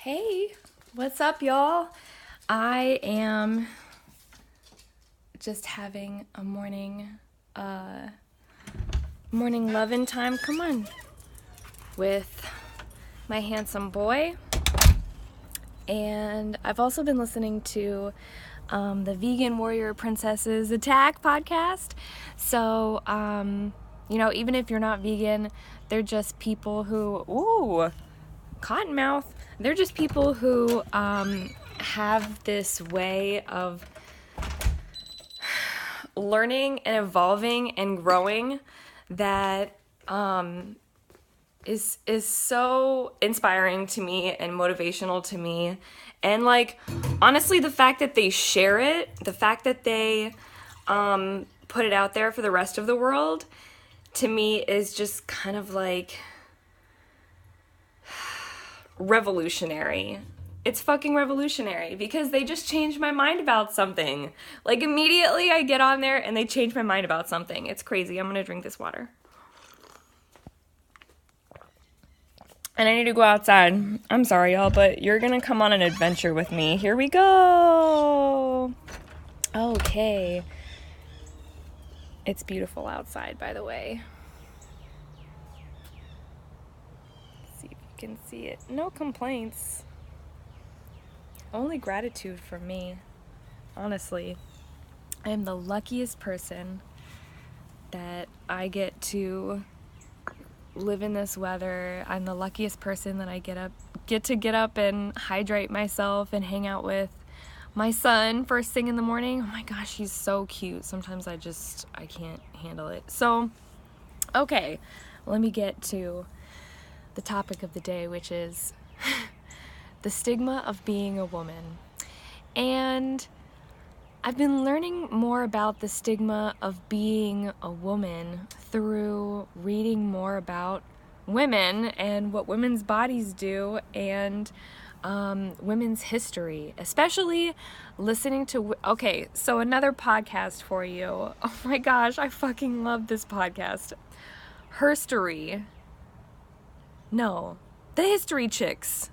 Hey, what's up, y'all? I am just having a morning lovin' time, come on, with my handsome boy. And I've also been listening to the Vegan Warrior Princesses Attack podcast. So, even if you're not vegan, they're just people who, cottonmouth. They're just people who have this way of learning and evolving and growing that is so inspiring to me and motivational to me. And honestly, the fact that they share it, the fact that they put it out there for the rest of the world, to me is just kind of revolutionary. It's fucking revolutionary because they just changed my mind about something. Immediately I get on there and they change my mind about something. It's crazy. I'm gonna drink this water. And I need to go outside. I'm sorry, y'all, but you're gonna come on an adventure with me. Here we go. Okay. It's beautiful outside, by the way. Can see it. No complaints. Only gratitude from me. Honestly, I am the luckiest person that I get to live in this weather. I'm the luckiest person that I get to get up and hydrate myself and hang out with my son first thing in the morning. Oh my gosh, he's so cute. Sometimes I can't handle it. So, okay, let me get to the topic of the day, which is the stigma of being a woman. And I've been learning more about the stigma of being a woman through reading more about women and what women's bodies do and women's history, especially listening to, so another podcast for you. Oh my gosh, I fucking love this podcast. Herstory. No, the History Chicks.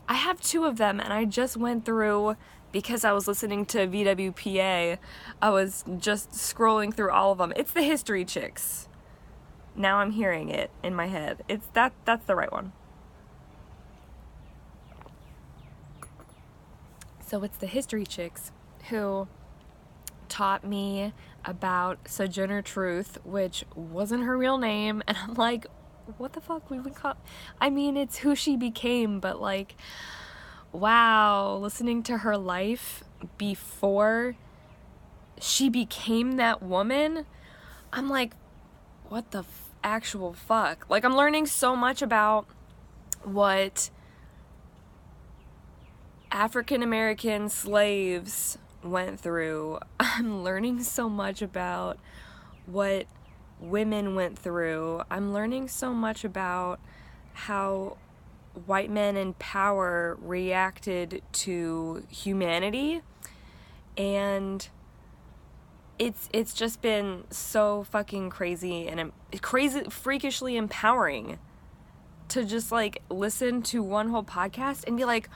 I have 2 of them, and I just went through, because I was listening to VWPA, I was just scrolling through all of them. It's the History Chicks. Now I'm hearing it in my head. That's the right one. So it's the History Chicks who taught me about Sojourner Truth, which wasn't her real name, and I'm like, what the fuck we would call, it's who she became, but wow, listening to her life before she became that woman, I'm like, what the actual fuck? I'm learning so much about what African American slaves went through. I'm learning so much about what women went through. I'm learning so much about how white men in power reacted to humanity, and it's just been so fucking crazy and freakishly empowering to just listen to one whole podcast and be like,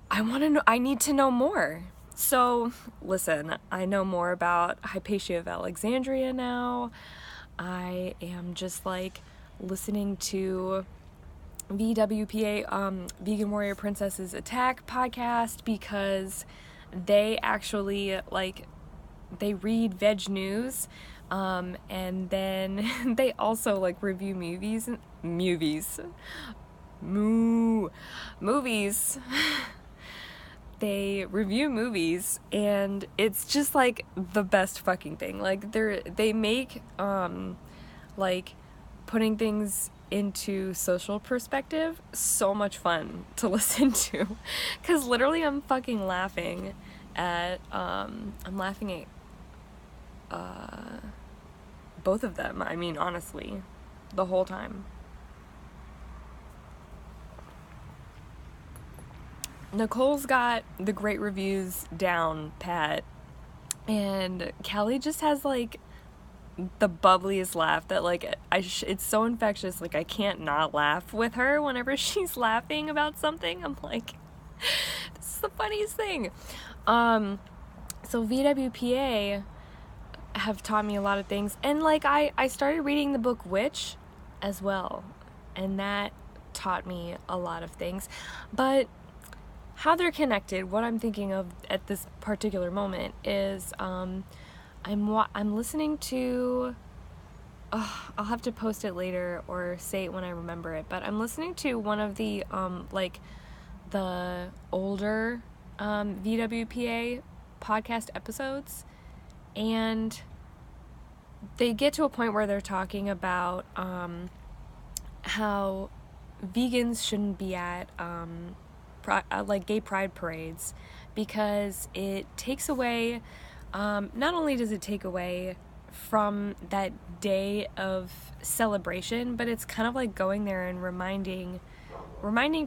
I need to know more. So, listen, I know more about Hypatia of Alexandria now. I am just listening to VWPA, Vegan Warrior Princesses Attack podcast, because they actually they read veg news, and then they also review movies. They review movies, and it's just the best fucking thing. They make putting things into social perspective so much fun to listen to, because literally I'm fucking laughing at both of them. Honestly, the whole time. Nicole's got the great reviews down pat, and Kelly just has the bubbliest laugh that like it's so infectious. Like I can't not laugh with her whenever she's laughing about something. I'm like, this is the funniest thing. So VWPA have taught me a lot of things, and like I started reading the book Witch as well, and that taught me a lot of things. But how they're connected, what I'm thinking of at this particular moment is I'm listening to, I'll have to post it later or say it when I remember it, but I'm listening to one of the like the older VWPA podcast episodes, and they get to a point where they're talking about how vegans shouldn't be at like gay pride parades, because it takes away, not only does it take away from that day of celebration, but it's kind of like going there and reminding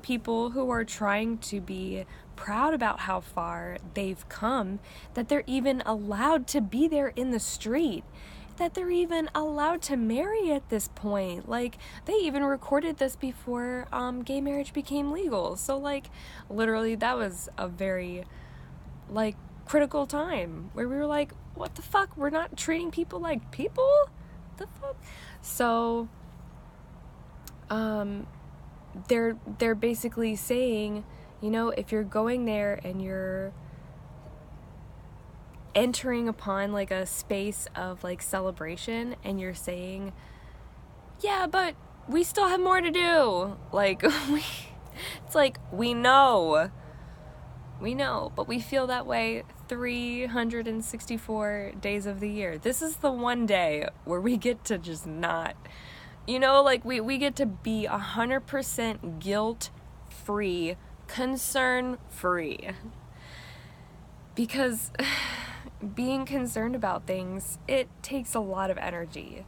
people who are trying to be proud about how far they've come, that they're even allowed to be there in the street, that they're even allowed to marry at this point. Like, they even recorded this before gay marriage became legal. So, like, literally, that was a very, like, critical time where we were like, what the fuck? We're not treating people like people? The fuck? So, they're basically saying, you know, if you're going there and you're entering upon like a space of like celebration and you're saying, yeah, but we still have more to do, like it's like we know, but we feel that way 364 days of the year. This is the one day where we get to just not, you know, like we get to be 100% guilt free, concern free, because being concerned about things, it takes a lot of energy.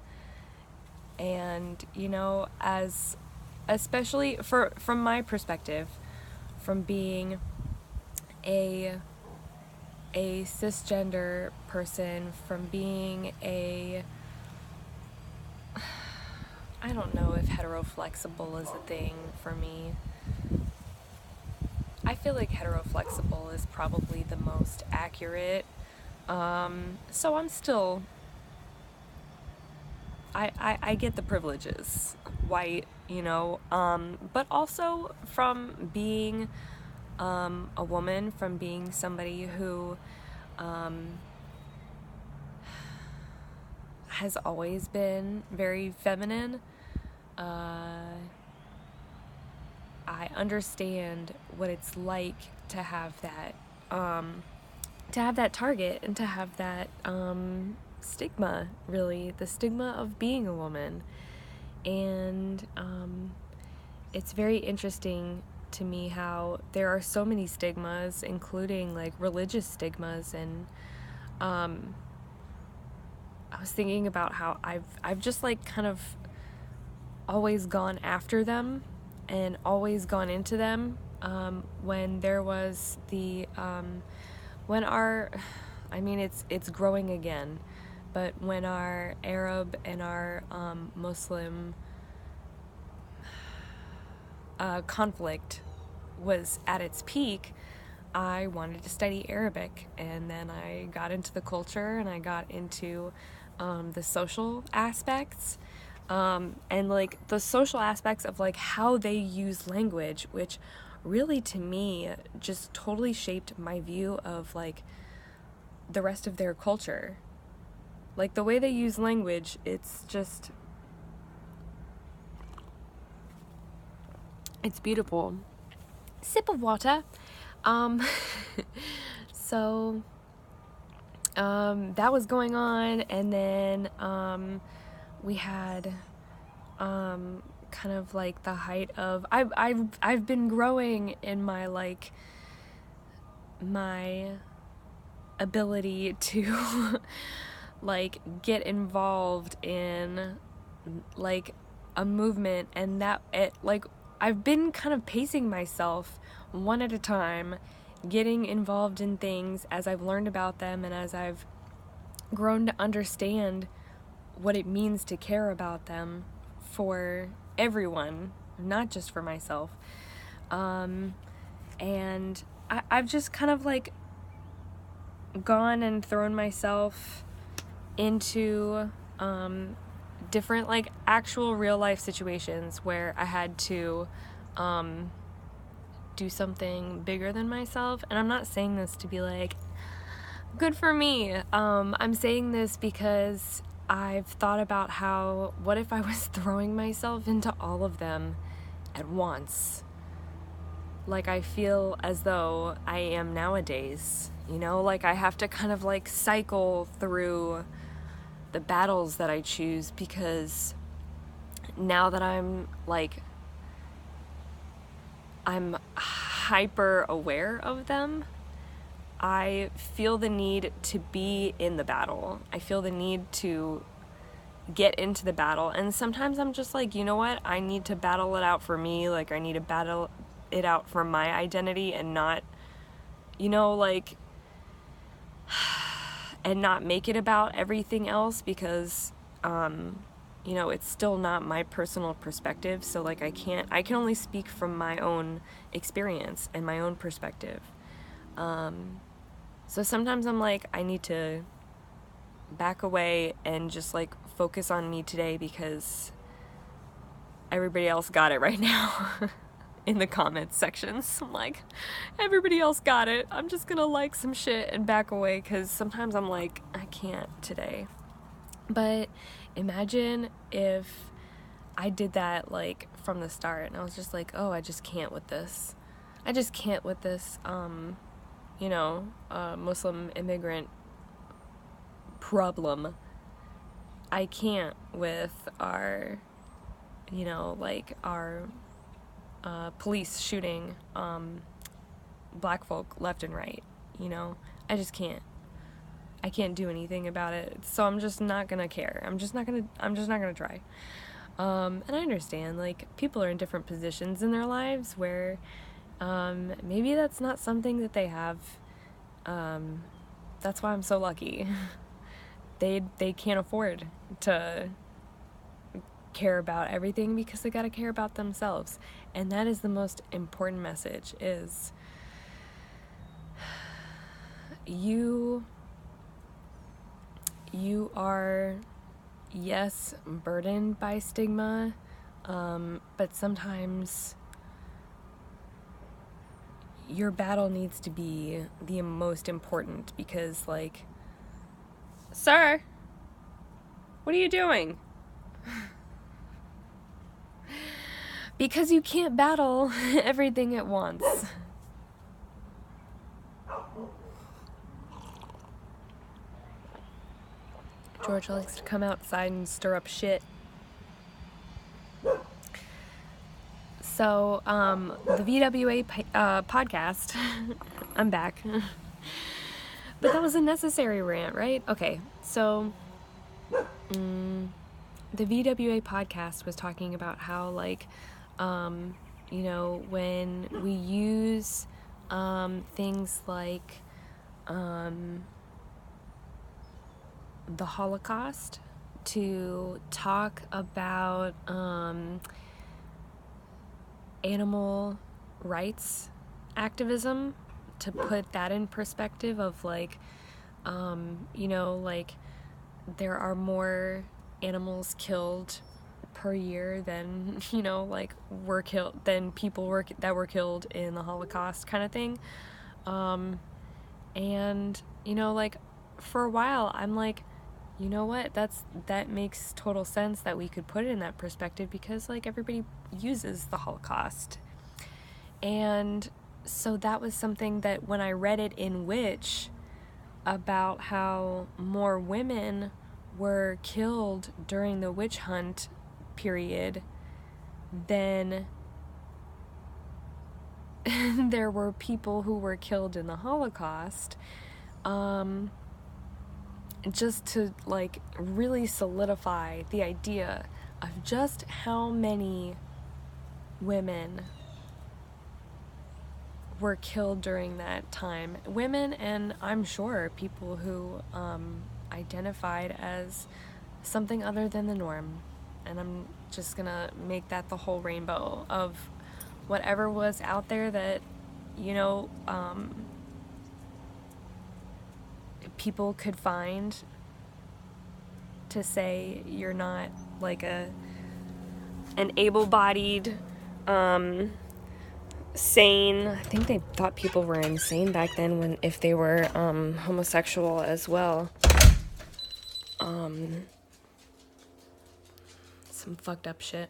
And, you know, especially from my perspective, from being a cisgender person, from being I don't know if heteroflexible is a thing for me. I feel like heteroflexible is probably the most accurate. So I'm still, I get the privileges, white, you know, but also from being a woman, from being somebody who has always been very feminine. I understand what it's like to have that target and to have that stigma, really, the stigma of being a woman. And it's very interesting to me how there are so many stigmas, including like religious stigmas, and I was thinking about how I've just like kind of always gone after them and always gone into them when there was the when our, I mean, it's growing again, but when our Arab and our Muslim conflict was at its peak, I wanted to study Arabic, and then I got into the culture and I got into the social aspects, and like the social aspects of like how they use language, which really to me just totally shaped my view of like the rest of their culture. Like the way they use language, it's just, it's beautiful. Sip of water. So that was going on, and then we had kind of like the height of I've been growing in my like my ability to like get involved in like a movement, and that it like I've been kind of pacing myself one at a time, getting involved in things as I've learned about them and as I've grown to understand what it means to care about them for everyone, not just for myself. And I've just kind of like gone and thrown myself into different like actual real life situations where I had to do something bigger than myself. And I'm not saying this to be like, good for me. I'm saying this because I've thought about how, what if I was throwing myself into all of them at once? Like I feel as though I am nowadays, you know, like I have to kind of like cycle through the battles that I choose, because now that I'm hyper aware of them, I feel the need to be in the battle. I feel the need to get into the battle. And sometimes I'm just like, you know what? I need to battle it out for me. Like I need to battle it out for my identity and not, you know, like, and not make it about everything else, because, you know, it's still not my personal perspective. So like I can only speak from my own experience and my own perspective. So sometimes I'm like, I need to back away and just like focus on me today, because everybody else got it right now. In the comments sections, I'm like, everybody else got it. I'm just gonna like some shit and back away, because sometimes I'm like, I can't today. But imagine if I did that like from the start and I was just like, oh, I just can't with this. I just can't with this, you know, Muslim immigrant problem. I can't with our, you know, like our police shooting black folk left and right, you know. I just can't. I can't do anything about it, so I'm just not gonna care. I'm just not gonna try. And I understand, like, people are in different positions in their lives where maybe that's not something that they have. That's why I'm so lucky. They can't afford to care about everything, because they gotta care about themselves. And that is the most important message, is you are, yes, burdened by stigma, but sometimes your battle needs to be the most important, because like, sir, what are you doing? Because you can't battle everything at once. George likes to come outside and stir up shit. So, the VWA podcast, I'm back. But that was a necessary rant, right? Okay, so, the VWA podcast was talking about how, like, you know, when we use things like the Holocaust to talk about animal rights activism, to put that in perspective of like, you know, like there are more animals killed per year than, you know, like were killed, than people that were killed in the Holocaust, kind of thing. And, you know, like for a while I'm like, you know what, that makes total sense that we could put it in that perspective, because like everybody uses the Holocaust. And so that was something that when I read it in Witch about how more women were killed during the witch hunt period than there were people who were killed in the Holocaust, just to like really solidify the idea of just how many women were killed during that time. Women, and I'm sure people who identified as something other than the norm. And I'm just gonna make that the whole rainbow of whatever was out there that, you know, people could find to say you're not like an able-bodied, sane. I think they thought people were insane back then if they were homosexual as well. Some fucked up shit.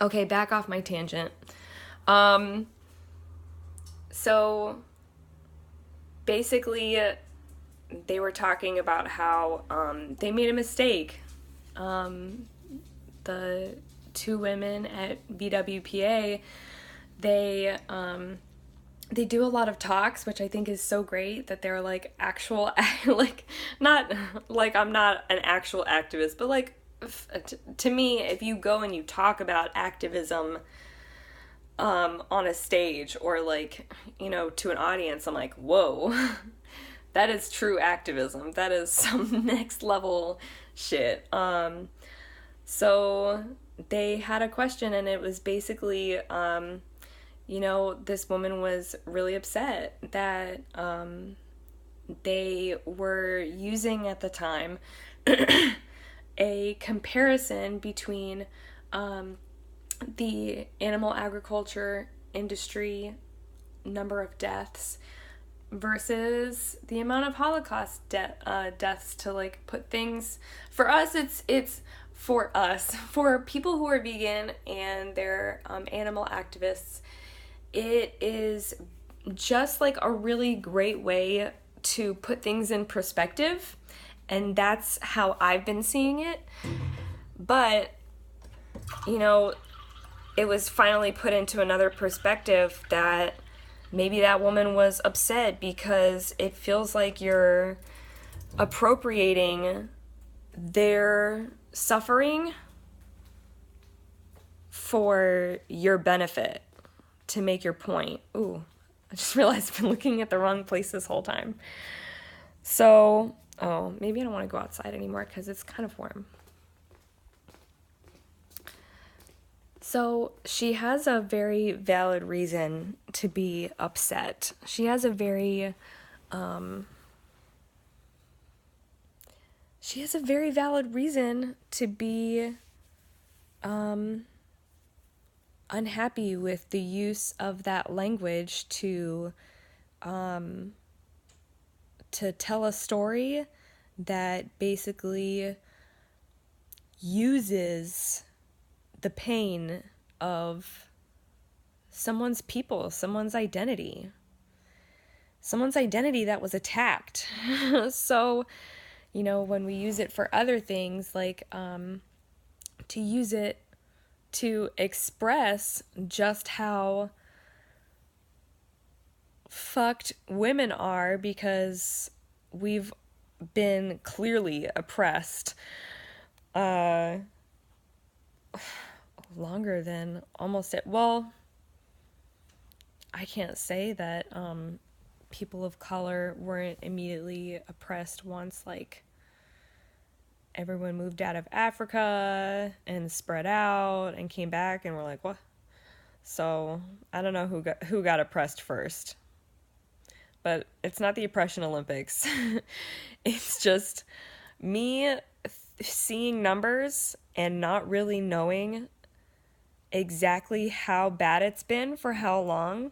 Okay, back off my tangent. So basically they were talking about how they made a mistake. The two women at BWPA, they do a lot of talks, which I think is so great, that they're like actual, like, not like I'm not an actual activist, but like to me, if you go and you talk about activism on a stage or like, you know, to an audience, I'm like, whoa, that is true activism. That is some next level shit. So they had a question, and it was basically, you know, this woman was really upset that they were using at the time a comparison between the animal agriculture industry number of deaths versus the amount of Holocaust deaths, to like put things, for us it's for us, for people who are vegan and they're animal activists, it is just like a really great way to put things in perspective, and that's how I've been seeing it. But, you know, it was finally put into another perspective that maybe that woman was upset because it feels like you're appropriating their suffering for your benefit to make your point. Ooh, I just realized I've been looking at the wrong place this whole time. So, maybe I don't want to go outside anymore because it's kind of warm. So she has a very valid reason to be upset. She has a very valid reason to be unhappy with the use of that language to tell a story that basically uses the pain of someone's people, someone's identity that was attacked. So, you know, when we use it for other things, like to use it to express just how fucked women are because we've been clearly oppressed longer than almost it. Well, I can't say that people of color weren't immediately oppressed once, like, everyone moved out of Africa and spread out and came back and we're like, what? So I don't know who got oppressed first. But it's not the oppression Olympics. It's just me seeing numbers and not really knowing exactly how bad it's been for how long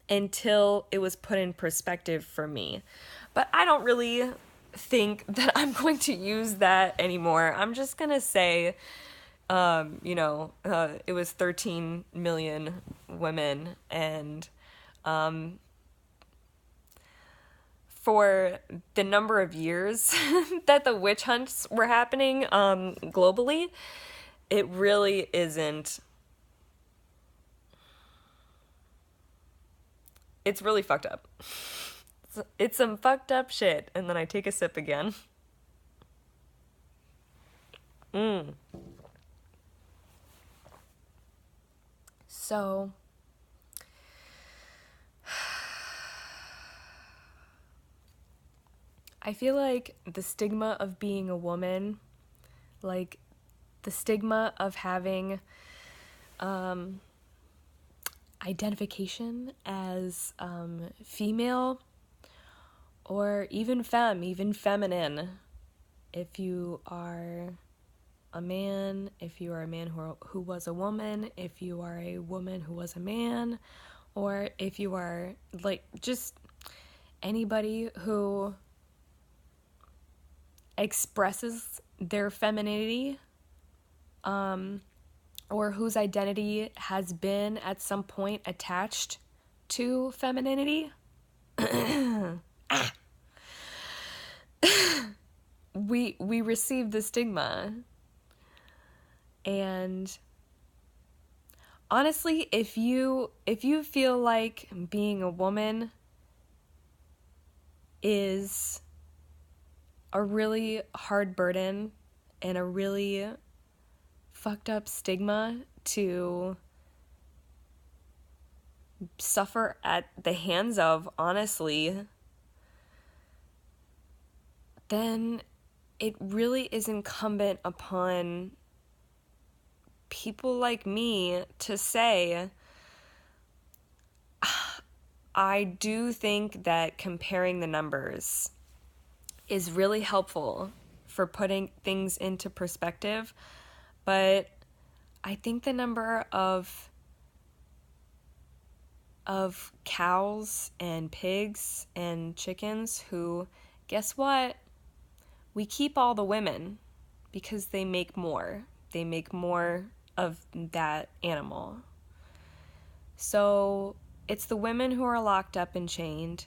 until it was put in perspective for me. But I don't really think that I'm going to use that anymore. I'm just going to say, it was 13 million women, and for the number of years that the witch hunts were happening globally, it really isn't. It's really fucked up. It's some fucked up shit. And then I take a sip again. So, I feel like the stigma of being a woman, like the stigma of having identification as female or even femme, even feminine. If you are a man, if you are a man who was a woman, if you are a woman who was a man, or if you are like just anybody who expresses their femininity, or whose identity has been at some point attached to femininity, we receive the stigma. And honestly, if you feel like being a woman is a really hard burden and a really fucked up stigma to suffer at the hands of, honestly, then it really is incumbent upon people like me to say, I do think that comparing the numbers is really helpful for putting things into perspective, but I think the number of cows and pigs and chickens who, guess what? We keep all the women because they make more. They make more of that animal. So it's the women who are locked up and chained.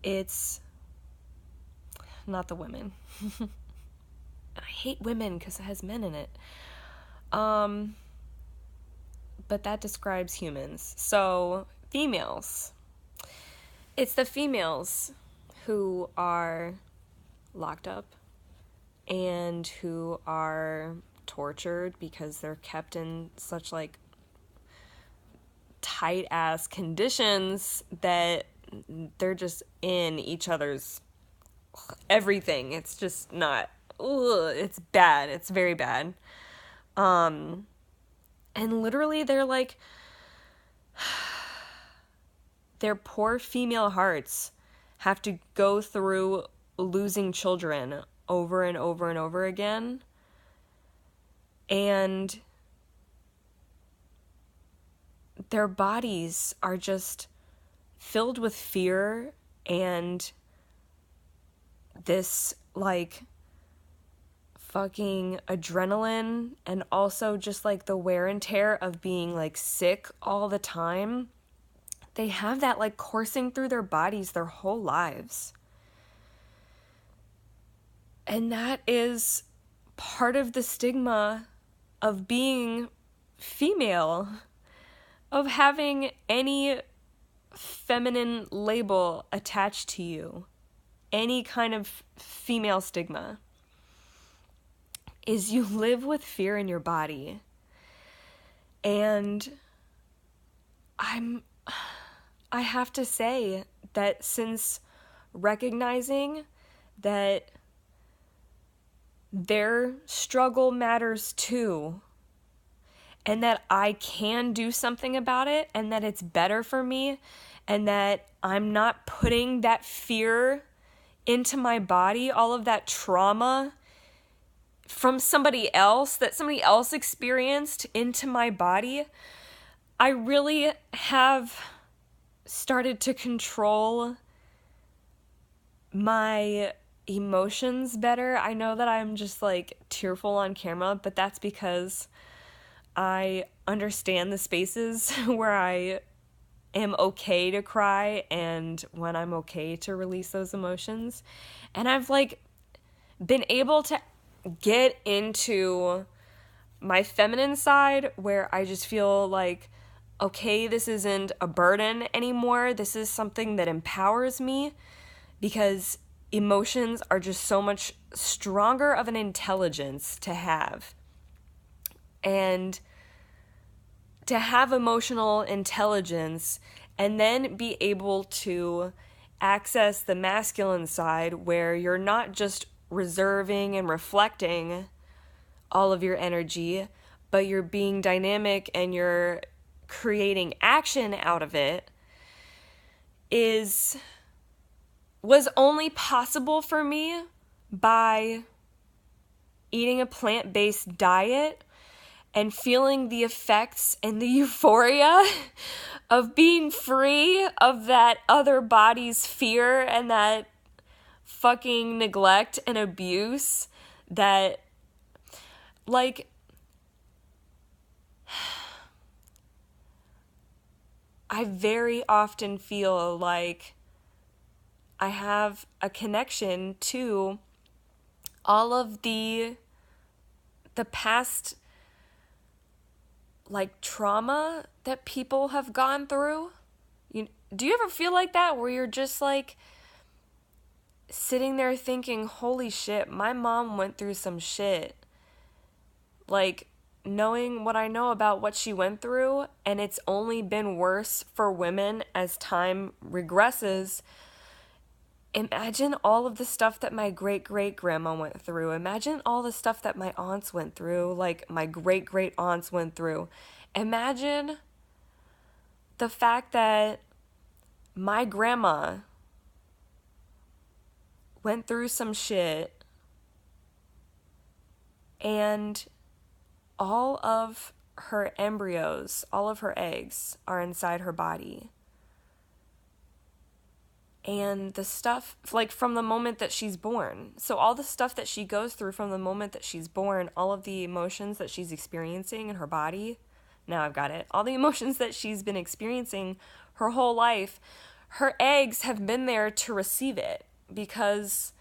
It's not the women. I hate women because it has men in it. But that describes humans. So females. It's the females who are locked up and who are tortured because they're kept in such like tight ass conditions that they're just in each other's everything. It's just not, it's bad. It's very bad. And literally they're like, their poor female hearts have to go through losing children over and over and over again. And their bodies are just filled with fear and this like fucking adrenaline, and also just like the wear and tear of being like sick all the time. They have that like coursing through their bodies their whole lives. And that is part of the stigma of being female, of having any feminine label attached to you, any kind of female stigma, is you live with fear in your body. And I have to say that since recognizing that their struggle matters too, and that I can do something about it, and that it's better for me, and that I'm not putting that fear into my body, all of that trauma from somebody else, that somebody else experienced, into my body, I really have started to control my emotions better. I know that I'm just like tearful on camera, but that's because I understand the spaces where I am okay to cry and when I'm okay to release those emotions. And I've like been able to get into my feminine side where I just feel like, okay, this isn't a burden anymore. This is something that empowers me, because emotions are just so much stronger of an intelligence to have. And to have emotional intelligence and then be able to access the masculine side where you're not just reserving and reflecting all of your energy, but you're being dynamic and you're creating action out of it, was only possible for me by eating a plant-based diet and feeling the effects and the euphoria of being free of that other body's fear and that fucking neglect and abuse that, like, I very often feel like I have a connection to all of the past, like, trauma that people have gone through. Do you ever feel like that, where you're just like sitting there thinking, holy shit, my mom went through some shit, like, knowing what I know about what she went through, and it's only been worse for women as time regresses. Imagine all of the stuff that my great-great-grandma went through. Imagine all the stuff that my aunts went through, like my great-great-aunts went through. Imagine the fact that my grandma went through some shit and all of her embryos, all of her eggs are inside her body. And the stuff, like, from the moment that she's born. So all the stuff that she goes through from the moment that she's born, all of the emotions that she's experiencing in her body, now I've got it, all the emotions that she's been experiencing her whole life, her eggs have been there to receive it, because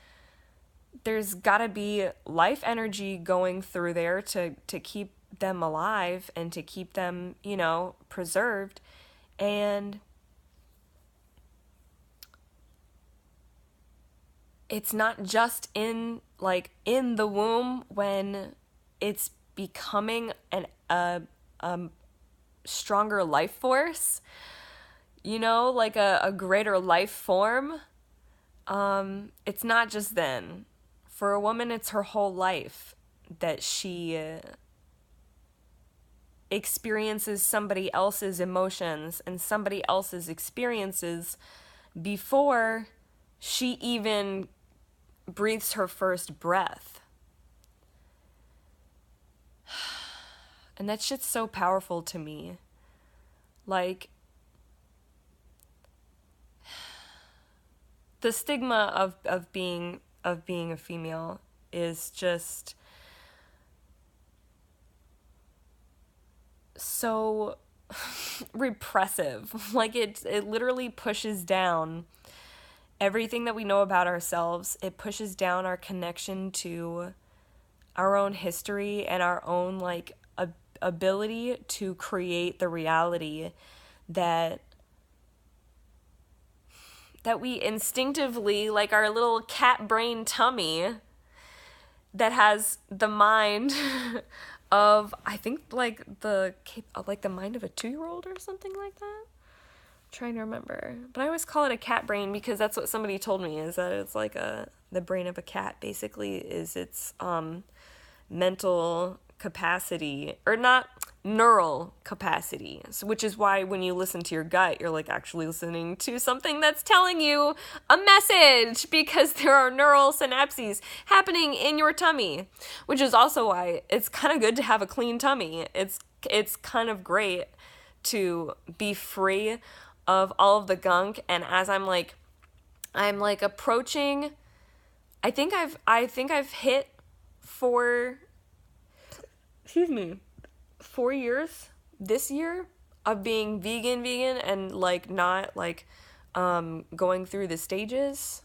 there's got to be life energy going through there to keep them alive and to keep them, preserved. And it's not just in the womb when it's becoming a stronger life force, like a greater life form. It's not just then. For a woman, it's her whole life that she experiences somebody else's emotions and somebody else's experiences before she even breathes her first breath. And that shit's so powerful to me. Like, the stigma of being a female is just so repressive. Like, it literally pushes down everything that we know about ourselves. It pushes down our connection to our own history and our own, like, ability to create the reality that we instinctively, like our little cat brain tummy that has the mind of, I think, like the mind of a 2-year-old or something like that. I'm trying to remember, but I always call it a cat brain because that's what somebody told me, is that it's like the brain of a cat basically is its mental capacity, or not, neural capacity. So, which is why when you listen to your gut, you're like actually listening to something that's telling you a message, because there are neural synapses happening in your tummy, which is also why it's kind of good to have a clean tummy. It's kind of great to be free of all of the gunk. And as I'm approaching, I think I've hit 4 years this year of being vegan and like not like going through the stages.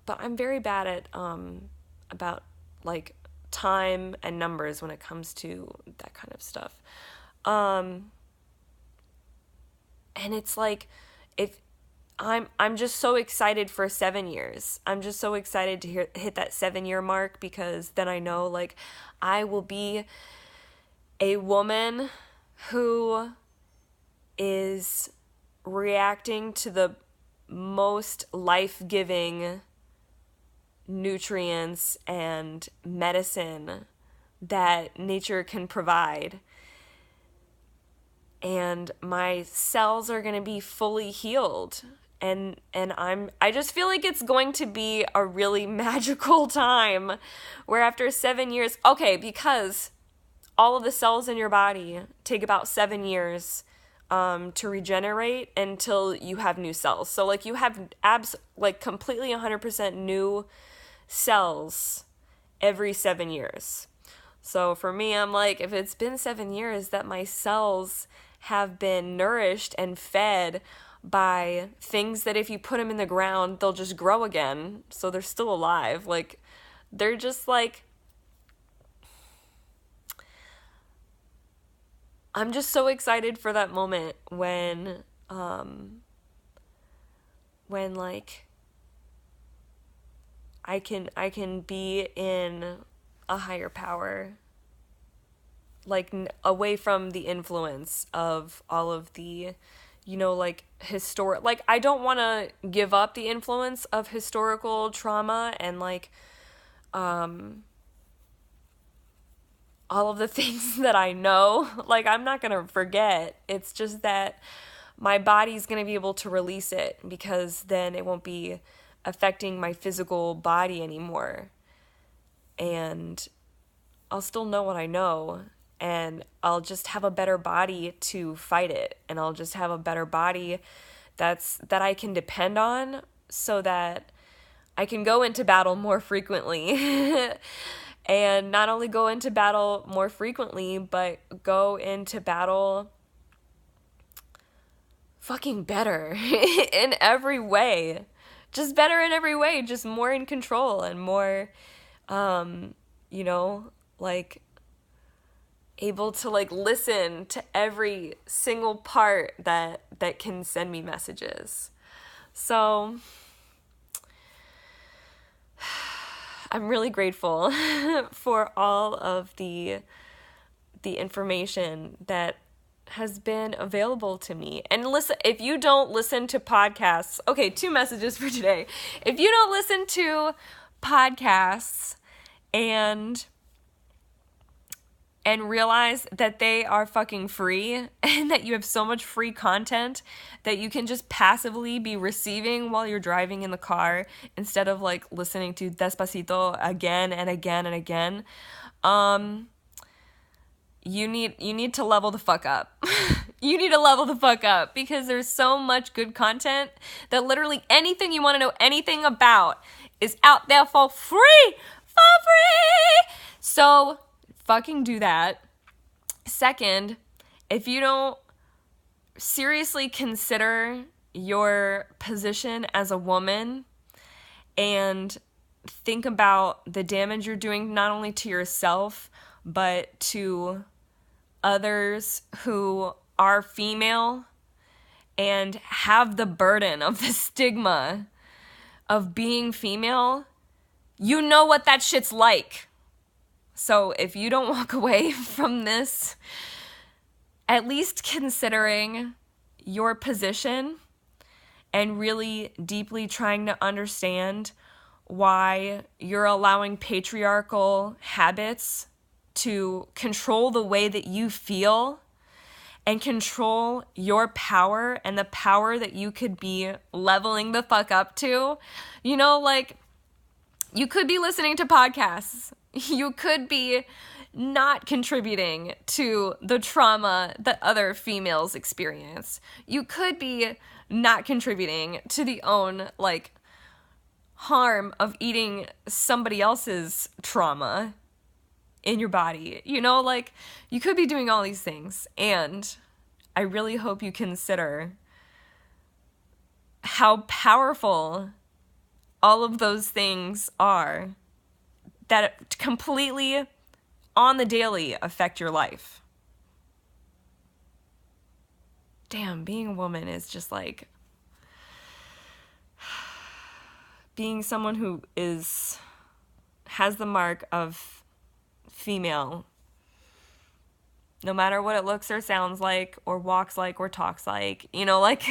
But I'm very bad at about like time and numbers when it comes to that kind of stuff. And it's like, if I'm just so excited for 7 years. I'm just so excited to hit that 7-year mark, because then I know, like, I will be a woman who is reacting to the most life-giving nutrients and medicine that nature can provide. And my cells are going to be fully healed. And I just feel like it's going to be a really magical time where after 7 years, okay, because all of the cells in your body take about 7 years to regenerate until you have new cells. So like you have completely 100% new cells every 7 years. So for me, I'm like, if it's been 7 years that my cells have been nourished and fed by things that if you put them in the ground, they'll just grow again. So they're still alive. Like, they're just like, I'm just so excited for that moment when like I can be in a higher power, like away from the influence of all of the, like historic, like I don't want to give up the influence of historical trauma and like all of the things that I know. Like, I'm not going to forget. It's just that my body's going to be able to release it because then it won't be affecting my physical body anymore. And I'll still know what I know, and I'll just have a better body to fight it. And I'll just have a better body that I can depend on so that I can go into battle more frequently. And not only go into battle more frequently, but go into battle fucking better in every way. Just better in every way, just more in control and more, like able to like listen to every single part that can send me messages. So I'm really grateful for all of the information that has been available to me. And listen, if you don't listen to podcasts, okay, 2 messages for today. If you don't listen to podcasts and realize that they are fucking free and that you have so much free content that you can just passively be receiving while you're driving in the car instead of like listening to Despacito again and again and again, you need to level the fuck up. You need to level the fuck up because there's so much good content that literally anything you want to know anything about is out there for free. For free! So fucking do that. Second, if you don't seriously consider your position as a woman and think about the damage you're doing not only to yourself but to others who are female and have the burden of the stigma of being female, you know what that shit's like. So if you don't walk away from this, at least considering your position and really deeply trying to understand why you're allowing patriarchal habits to control the way that you feel and control your power and the power that you could be leveling the fuck up to. Like, you could be listening to podcasts. You could be not contributing to the trauma that other females experience. You could be not contributing to the own, like, harm of eating somebody else's trauma in your body. Like, you could be doing all these things. And I really hope you consider how powerful all of those things are that completely on the daily affect your life. Damn, being a woman is just like being someone who has the mark of female, no matter what it looks or sounds like or walks like or talks like, like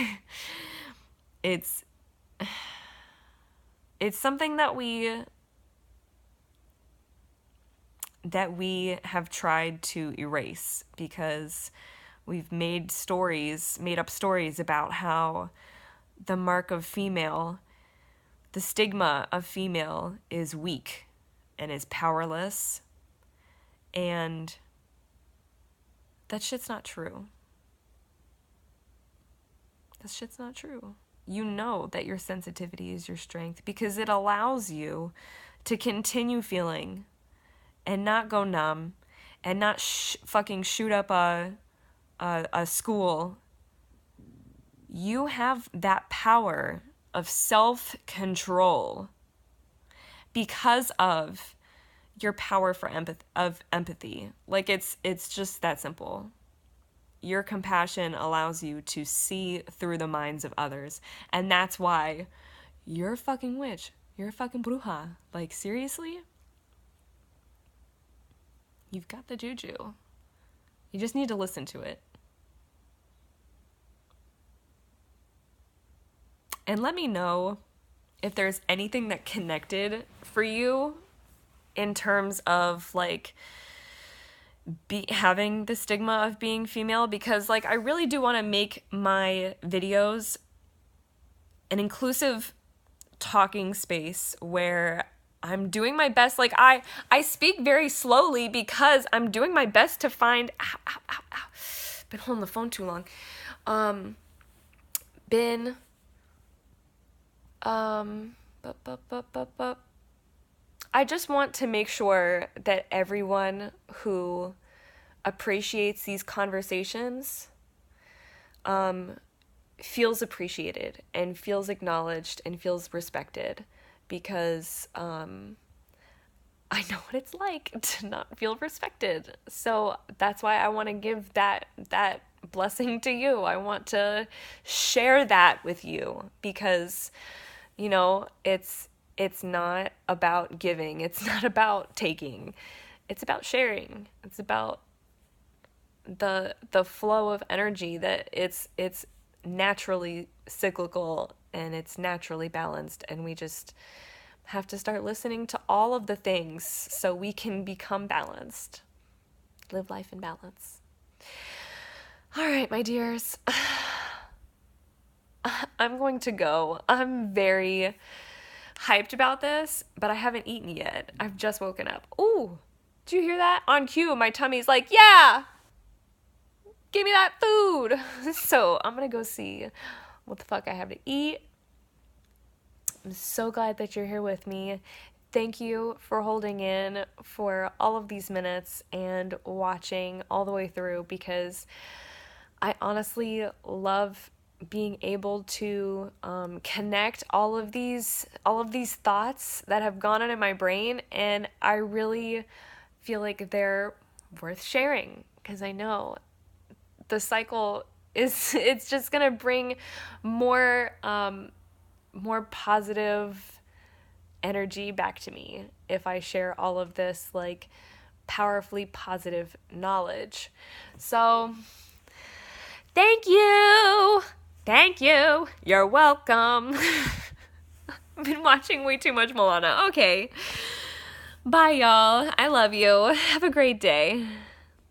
it's it's something that we have tried to erase because we've made up stories about how the mark of female, the stigma of female is weak and is powerless. And that shit's not true. That shit's not true. You know that your sensitivity is your strength because it allows you to continue feeling and not go numb and not fucking shoot up a school. You have that power of self-control because of your power for empathy. Like it's just that simple. Your compassion allows you to see through the minds of others. And that's why you're a fucking witch. You're a fucking bruja. Like, seriously? You've got the juju. You just need to listen to it. And let me know if there's anything that connected for you in terms of, like, having the stigma of being female, because like I really do want to make my videos an inclusive talking space where I'm doing my best. Like I speak very slowly because I'm doing my best to find been holding the phone too long. I just want to make sure that everyone who appreciates these conversations feels appreciated and feels acknowledged and feels respected, because I know what it's like to not feel respected. So that's why I want to give that blessing to you. I want to share that with you because, you know, it's not about giving. It's not about taking. It's about sharing. It's about the flow of energy, that it's naturally cyclical and it's naturally balanced, and we just have to start listening to all of the things so we can become balanced. Live life in balance. All right, my dears. I'm going to go. I'm very hyped about this, but I haven't eaten yet. I've just woken up. Ooh, did you hear that? On cue, my tummy's like, yeah, give me that food. So I'm going to go see what the fuck I have to eat. I'm so glad that you're here with me. Thank you for holding in for all of these minutes and watching all the way through, because I honestly love being able to connect all of these thoughts that have gone on in my brain, and I really feel like they're worth sharing, because I know the cycle is, it's just gonna bring more positive energy back to me if I share all of this like powerfully positive knowledge. So thank you. You're welcome. I've been watching way too much Moana. Okay. Bye, y'all. I love you. Have a great day.